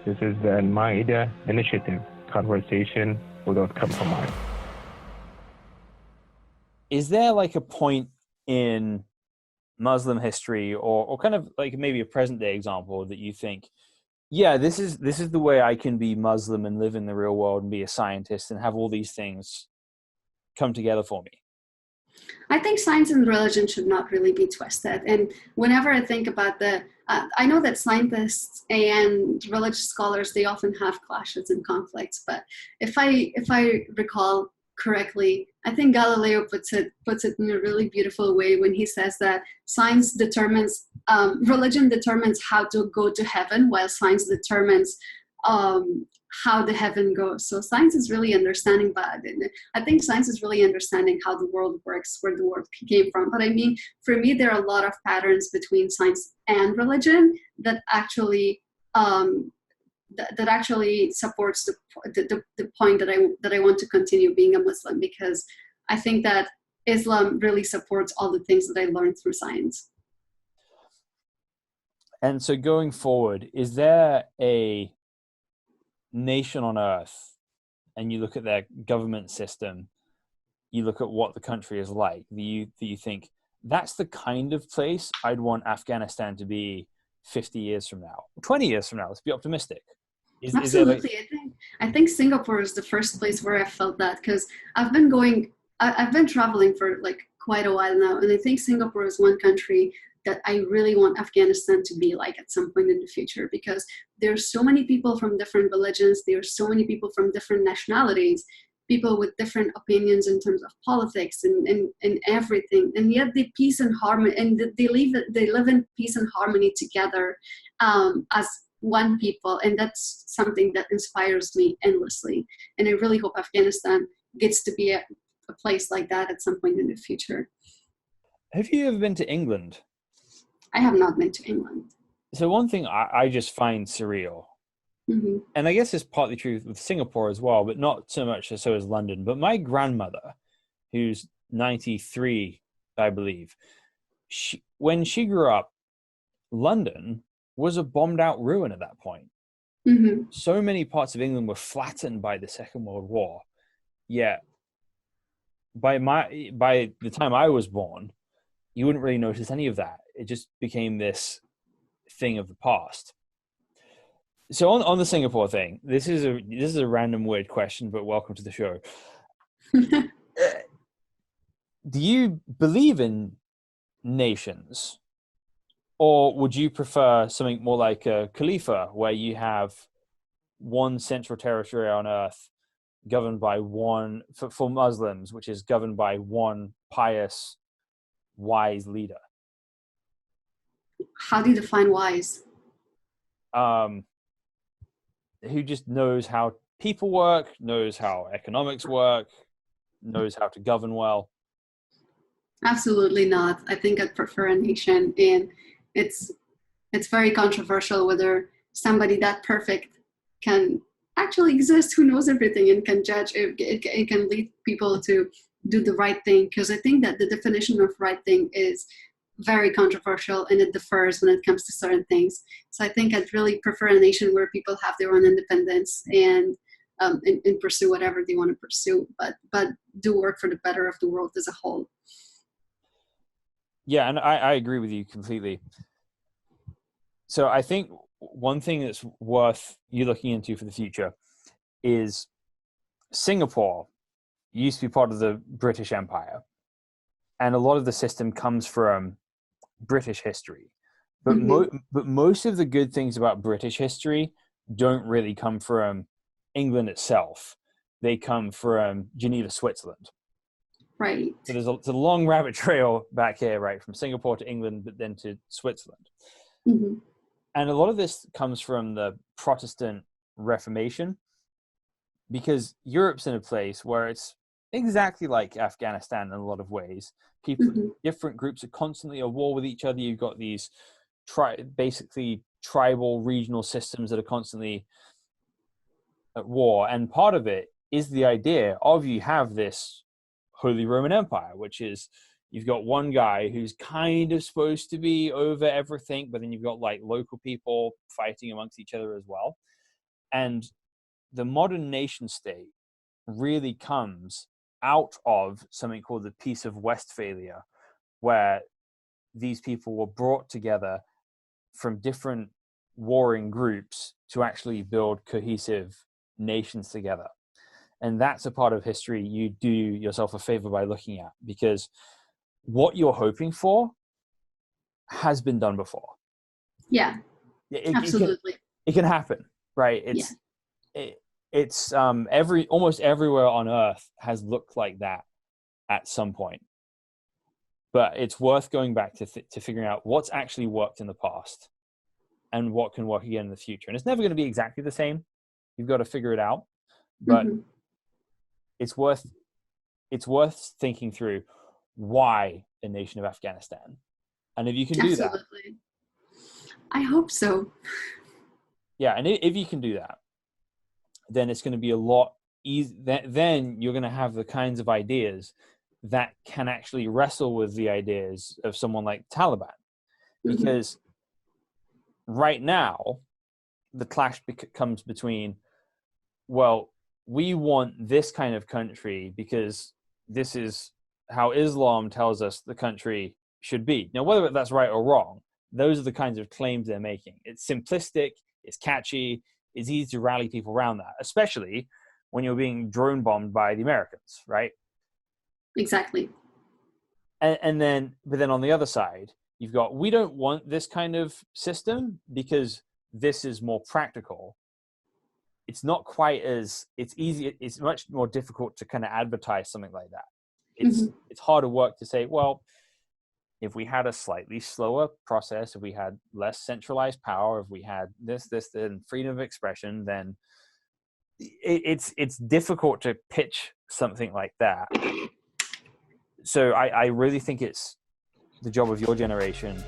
This is the Al-Maida Initiative, conversation without compromise. Is there like a point in Muslim history or kind of like maybe a present day example that you think, yeah, this is the way I can be Muslim and live in the real world and be a scientist and have all these things come together for me? I think science and religion should not really be twisted. And whenever I think about I know that scientists and religious scholars, they often have clashes and conflicts. But if I recall correctly, I think Galileo puts it in a really beautiful way when he says that religion determines how to go to heaven, while science determines how the heaven goes. So science is really understanding that. I think science is really understanding how the world works, where the world came from. But I mean, for me, there are a lot of patterns between science and religion that actually that actually supports the point that I want to continue being a Muslim, because I think that Islam really supports all the things that I learned through science. And so going forward, is there a nation on earth, and you look at their government system, you look at what the country is like, do you think that's the kind of place I'd want Afghanistan to be 50 years from now, 20 years from now? Let's be optimistic. Absolutely. I think Singapore is the first place where I felt that, because I've been traveling for like quite a while now, and I think Singapore is one country that I really want Afghanistan to be like at some point in the future, because there's so many people from different religions, there's so many people from different nationalities, people with different opinions in terms of politics and everything, and yet they peace and harmony, and they live in peace and harmony together as one people, and that's something that inspires me endlessly. And I really hope Afghanistan gets to be a place like that at some point in the future. Have you ever been to England? I have not been to England. So one thing I just find surreal, Mm-hmm. and I guess it's partly true with Singapore as well, but not so much so as London. But my grandmother, who's 93, I believe, when she grew up, London was a bombed out ruin at that point. Mm-hmm. So many parts of England were flattened by the Second World War. Yet by the time I was born, you wouldn't really notice any of that. It just became this thing of the past. So on the Singapore thing, this is a random weird question, but welcome to the show. Do you believe in nations, or would you prefer something more like a Khalifa, where you have one central territory on earth governed by one, for Muslims, which is governed by one pious, wise leader? How do you define wise? Who just knows how people work, knows how economics work, knows how to govern well? Absolutely not. I think I'd prefer a nation, and it's very controversial whether somebody that perfect can actually exist, who knows everything and can judge. It can lead people to do the right thing, because I think that the definition of right thing is very controversial, and it differs when it comes to certain things. So I think I'd really prefer a nation where people have their own independence and pursue whatever they want to pursue, but do work for the better of the world as a whole. Yeah, and I agree with you completely. So I think one thing that's worth you looking into for the future is Singapore used to be part of the British Empire, and a lot of the system comes from British history. But Mm-hmm. but most of the good things about British history don't really come from England itself. They come from Geneva, Switzerland. Right. So there's a long rabbit trail back here, right, from Singapore to England, but then to Switzerland. Mm-hmm. And a lot of this comes from the Protestant Reformation, because Europe's in a place where it's exactly like Afghanistan in a lot of ways. People, Mm-hmm. different groups are constantly at war with each other. You've got these basically tribal regional systems that are constantly at war. And part of it is the idea of, you have this Holy Roman Empire, which is, you've got one guy who's kind of supposed to be over everything, but then you've got like local people fighting amongst each other as well. And the modern nation state really comes out of something called the Peace of Westphalia, where these people were brought together from different warring groups to actually build cohesive nations together. And that's a part of history you do yourself a favor by looking at, because what you're hoping for has been done before. Yeah, absolutely. It can happen, right? It's almost everywhere on Earth has looked like that at some point. But it's worth going back to figuring out what's actually worked in the past and what can work again in the future. And it's never going to be exactly the same. You've got to figure it out. But it's worth thinking through why a nation of Afghanistan. And if you can do that. I hope so. Yeah, and if you can do that, then it's going to be a lot easy. Then you're going to have the kinds of ideas that can actually wrestle with the ideas of someone like Taliban. Because right now, the clash comes between, well, we want this kind of country because this is how Islam tells us the country should be. Now, whether that's right or wrong, those are the kinds of claims they're making. It's simplistic, it's catchy, it's easy to rally people around that, especially when you're being drone bombed by the Americans, right? Exactly. But then on the other side, you've got, we don't want this kind of system because this is more practical. It's not quite as, it's easy, it's much more difficult to kind of advertise something like that. It's harder work to say, well, if we had a slightly slower process, if we had less centralized power, if we had this, and freedom of expression, then it's difficult to pitch something like that. So I really think it's the job of your generation